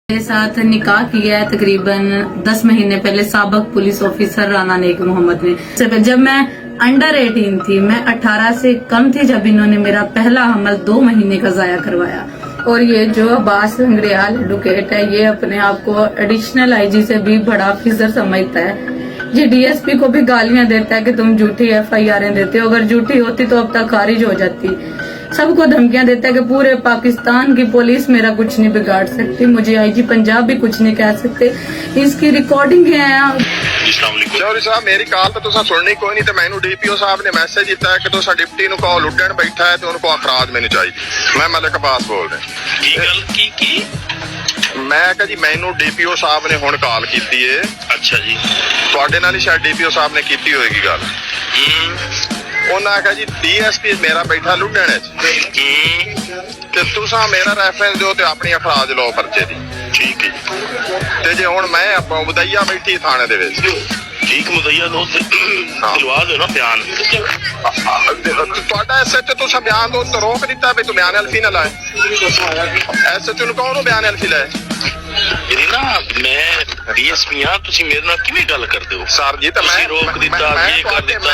मेरे साथ निकाह किया है तकरीबन 10 महीने पहले साबक पुलिस ऑफिसर राना नेक मोहम्मद ने। जब मैं अंडर 18 थी, मैं 18 से कम थी जब इन्होंने मेरा पहला हमल 2 महीने का जाया करवाया। और ये जो अब्बास लंगड़ियाल एडवोकेट है, ये अपने आप को एडिशनल आईजी से भी बड़ा ऑफिसर समझता है। ये डीएसपी को भी गालियां देता है कि तुम झूठी FIR देते हो, अगर झूठी होती तो अब तक खारिज हो जाती। सबको धमकियां देता है कि पूरे पाकिस्तान की पुलिस मेरा कुछ नहीं बिगाड़ सकती, मुझे IG पंजाब भी कुछ नहीं कह सकते। इसकी रिकॉर्डिंग है। चौधरी साहब मेरी कॉल तो तुसा सुननी कोई नहीं, तो मैनू DPO साहब ने मैसेज दिता है कि तुसा डिप्टी नु कॉल उड्डण बैठा है तो उनको अखराज मैनू चाहिए। मैं मलिक अब्बास बोल रहा। की गल की मैं कहा जी मैनू DPO साहब ने हुण कॉल कीती है। अच्छा जी, तुहाडे नाल ही शायद DPO साहब ने कीती होएगी गल। उन्हें आखिया जी DSP मेरा बैठा लुधियाने ते तुसा मेरा रेफरेंस दो ते अपनी अखराज लो पर्चे दी। ठीक है ते जे हुण मैं मुदैया बैठी थाने दे विच, ठीक मुदैया दो दिलवा दो ना बयान। तुहाडा SHO तुसा बयान दो तो रोक दिता भी तू बयान अल्फी ना लाए। SHO नु कौन बयान अल्फी लाए? मेरी ना मैं DSP हां, तुसी मेरे नाल किवें गल करदे हो? सर जी तो मैं रोक दिता, ये कर दिता,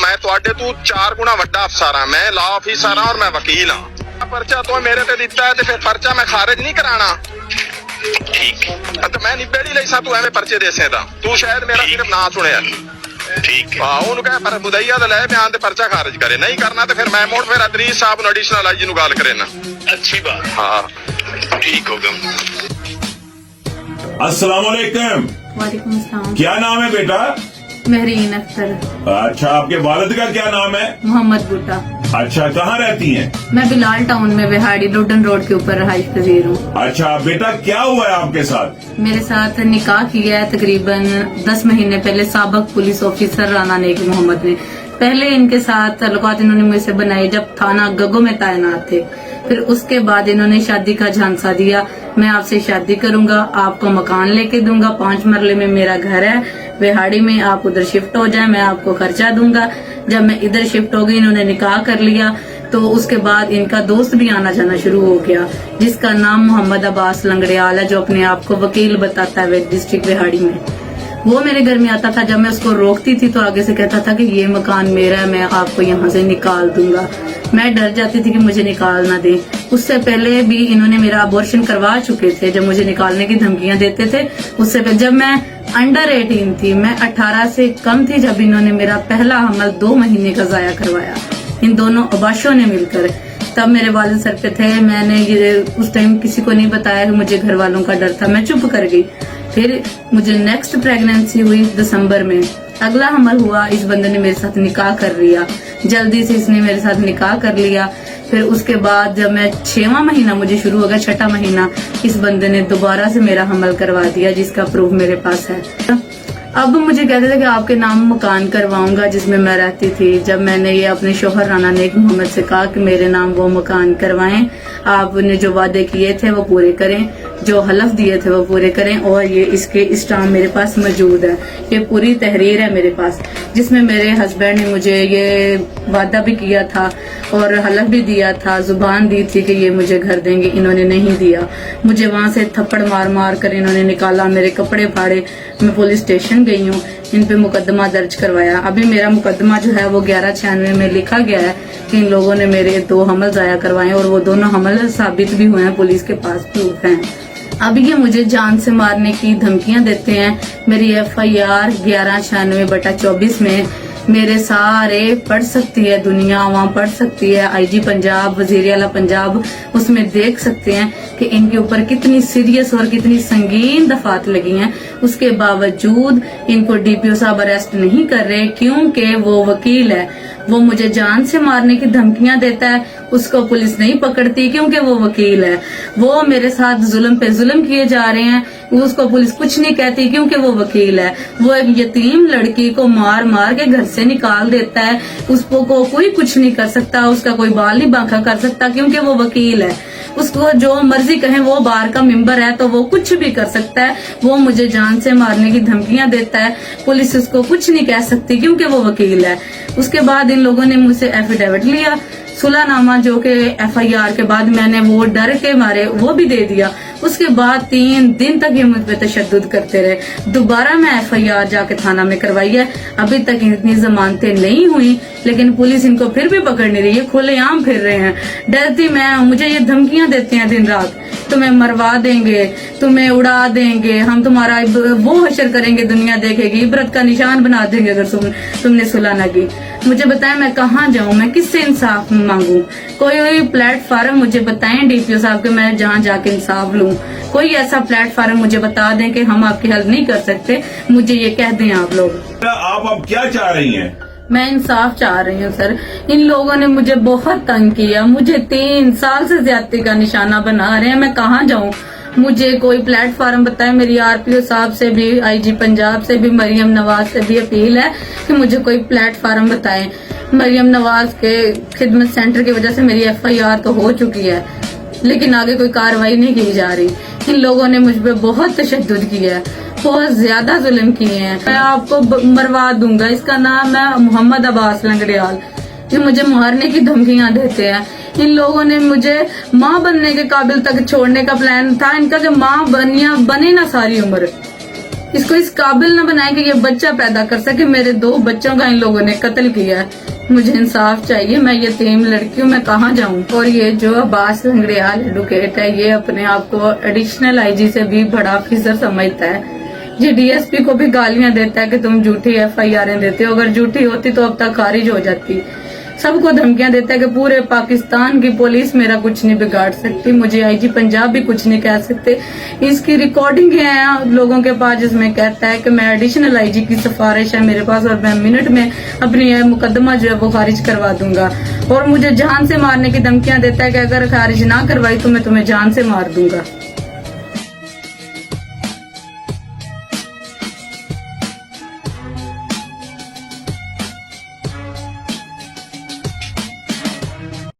मैं तुहाडे तू 4 गुना वड्डा अफसर हां। मैं लॉ ऑफिसर हां और मैं वकील हां। पर्चा तो मेरे ते दिता है ते फिर पर्चा मैं खारिज नहीं कराना। ठीक है तो मैं निबेड़ी लई सा, तू एवें पर्चे दे सेदा। तू शायद मेरा सिर्फ ना सुनिया। ठीक है हां उन्होंने कहा पर मुदैया दा ले बयान ते पर्चा खारिज करे, नहीं करना तो फिर मैं मोड़ फिर अदरीस साहब नु एडिशनल IG नु गाल करे ना। अच्छी बात। हां ठीक होगा। अस्सलाम वालेकुम। वालेकुम अस्सलाम। क्या नाम है बेटा? महरीन अख्तर। अच्छा, आपके वालिद का क्या नाम है? मोहम्मद बूटा। अच्छा, कहाँ रहती हैं? मैं बिलाल टाउन में बिहाड़ी रोडन रोड के ऊपर रहाइश पजीर हूँ। अच्छा बेटा, क्या हुआ है आपके साथ? मेरे साथ निकाह किया है तकरीबन 10 महीने पहले साबक पुलिस ऑफिसर राना नेक मोहम्मद ने। पहले इनके साथ ताल्लुकात इन्होंने मुझसे बनाए जब थाना गगो में तैनात थे। फिर उसके बाद इन्होंने शादी का झांसा दिया, मैं आपसे शादी करूंगा, आपको मकान लेके दूंगा, 5 मरले में मेरा घर है बिहाड़ी में, आप उधर शिफ्ट हो जाए, मैं आपको खर्चा दूंगा। जब मैं इधर शिफ्ट हो गई, इन्होंने निकाह कर लिया। तो उसके बाद इनका दोस्त भी आना जाना शुरू हो गया, जिसका नाम मोहम्मद अब्बास लंगड़ियाल है, जो अपने आप को वकील बताता है डिस्ट्रिक्ट बिहाड़ी में। वो मेरे घर में आता था, जब मैं उसको रोकती थी तो आगे से कहता था कि ये मकान मेरा है, मैं आपको यहाँ से निकाल दूंगा। मैं डर जाती थी कि मुझे निकाल ना दे। उससे पहले भी इन्होंने मेरा अबॉर्शन करवा चुके थे, जब मुझे निकालने की धमकियां देते थे। उससे पहले जब मैं अंडर 18 थी, मैं 18 से कम थी जब इन्होंने मेरा पहला हमल 2 महीने का जाया करवाया, इन दोनों अबाशों ने मिलकर। तब मेरे वालिद सर पे थे, मैंने ये उस टाइम किसी को नहीं बताया कि मुझे घर वालों का डर था, मैं चुप कर गई। फिर मुझे नेक्स्ट प्रेगनेंसी हुई दिसंबर में, अगला हमल हुआ, इस बंदे ने मेरे साथ निकाह कर लिया, जल्दी से इसने मेरे साथ निकाह कर लिया। फिर उसके बाद जब मैं 6वां महीना मुझे शुरू हो गया, 6ठा महीना, इस बंदे ने दोबारा से मेरा हमल करवा दिया, जिसका प्रूफ मेरे पास है। अब मुझे कहते थे कि आपके नाम मकान करवाऊंगा जिसमें मैं रहती थी। जब मैंने ये अपने शोहर राना नेक मोहम्मद से कहा कि मेरे नाम वो मकान करवाएं, आपने जो वादे किए थे वो पूरे करें, जो हलफ दिए थे वो पूरे करें, और ये इसके स्टाम्प मेरे पास मौजूद है। ये पूरी तहरीर है मेरे पास, जिसमें मेरे हस्बैंड ने मुझे ये वादा भी किया था और हलफ भी दिया था, जुबान दी थी कि ये मुझे घर देंगे, इन्होंने नहीं दिया। मुझे वहां से थप्पड़ मार मार कर इन्होंने निकाला, मेरे कपड़े फाड़े। मैं पुलिस स्टेशन गई हूँ, इन पे मुकदमा दर्ज करवाया। अभी मेरा मुकदमा जो है वो 1196 में लिखा गया है कि इन लोगों ने मेरे 2 हमल जाया करवाए, और वो दोनों हमल साबित भी हुए हैं, पुलिस के पास प्रूफ हैं। अब ये मुझे जान से मारने की धमकियां देते हैं। मेरी FIR 1196/24 में मेरे सारे पढ़ सकती है दुनिया, वहाँ पढ़ सकती है IG पंजाब, वजीर आला पंजाब, उसमें देख सकते हैं कि इनके ऊपर कितनी सीरियस और कितनी संगीन दफात लगी हैं। उसके बावजूद इनको DPO साहब अरेस्ट नहीं कर रहे, क्योंकि वो वकील है। वो मुझे जान से मारने की धमकियां देता है, उसको पुलिस नहीं पकड़ती क्योंकि वो वकील है। वो मेरे साथ जुल्म पे जुल्म किए जा रहे हैं, उसको पुलिस कुछ नहीं कहती क्योंकि वो वकील है। वो एक यतीम लड़की को मार मार के घर से निकाल देता है, उसको कोई कुछ नहीं कर सकता, उसका कोई बाल नहीं बांका कर सकता क्योंकि वो वकील है। उसको जो मर्जी कहे, वो बार का मेंबर है तो वो कुछ भी कर सकता है। वो मुझे जान से मारने की धमकियां देता है, पुलिस उसको कुछ नहीं कह सकती क्योंकि वो वकील है। उसके बाद इन लोगों ने मुझसे एफिडेविट लिया, सुलहनामा जो कि FIR के बाद मैंने वो डर के मारे वो भी दे दिया। उसके बाद 3 दिन तक ये मुझ पे तशद्दुद करते रहे। दोबारा मैं FIR जाके थाना में करवाई है। अभी तक इतनी जमानतें नहीं हुई, लेकिन पुलिस इनको फिर भी पकड़ नहीं रही है। खुलेआम फिर रहे हैं। डरती मैं, मुझे ये धमकियां देते हैं दिन रात, तुम्हें मरवा देंगे, तुम्हें उड़ा देंगे, हम तुम्हारा वो हशर करेंगे, दुनिया देखेगी, इबरत का निशान बना देंगे अगर तुमने सुलह न की। मुझे बताएं मैं कहाँ जाऊं, मैं किससे इंसाफ मांगूं? कोई प्लेटफार्म मुझे बताएं DPO साहब के मैं जहाँ जाके इंसाफ लूं। कोई ऐसा प्लेटफार्म मुझे बता दें कि हम आपकी हेल्प नहीं कर सकते, मुझे ये कह दें आप लोग। आप अब क्या चाह रही हैं? मैं इंसाफ चाह रही हूँ सर। इन लोगों ने मुझे बहुत तंग किया, मुझे 3 साल से ज्यादती का निशाना बना रहे हैं। मैं कहाँ जाऊँ? मुझे कोई प्लेटफार्म बताए। मेरी RPO साहब से भी, IG पंजाब से भी, मरियम नवाज से भी अपील है कि मुझे कोई प्लेटफार्म बताएं। मरियम नवाज के खिदमत सेंटर की वजह से मेरी FIR तो हो चुकी है, लेकिन आगे कोई कार्रवाई नहीं की जा रही। इन लोगों ने मुझ पे बहुत तशद्दुद किया है, बहुत ज्यादा जुल्म किए हैं। मैं आपको मरवा दूंगा, इसका नाम है मोहम्मद अब्बास लंगड़ियाल। ये मुझे मारने की धमकियां देते हैं। इन लोगों ने मुझे माँ बनने के काबिल तक छोड़ने का प्लान था इनका, कि माँ बने ना सारी उम्र, इसको इस काबिल न बनाए कि ये बच्चा पैदा कर सके। मेरे 2 बच्चों का इन लोगों ने कत्ल किया है। मुझे इंसाफ चाहिए। मैं यतीम लड़की हूँ, मैं कहाँ जाऊँ? और ये जो अब्बास लंगड़ियाल एडवोकेट है, ये अपने आप को एडिशनल IG से भी बड़ा ऑफिसर समझता है। ये DSP को भी गालियां देता है कि तुम झूठी FIR देते हो, अगर झूठी होती तो अब तक खारिज हो जाती। सबको धमकियां देता है कि पूरे पाकिस्तान की पुलिस मेरा कुछ नहीं बिगाड़ सकती, मुझे IG पंजाब भी कुछ नहीं कह सकते। इसकी रिकॉर्डिंग है लोगों के पास, जिसमें कहता है कि मैं एडिशनल IG की सिफारिश है मेरे पास और मैं मिनट में अपनी मुकदमा जो है वो खारिज करवा दूंगा। और मुझे जान से मारने की धमकियां देता है कि अगर खारिज ना करवाई तो मैं तुम्हें जान से मार दूंगा।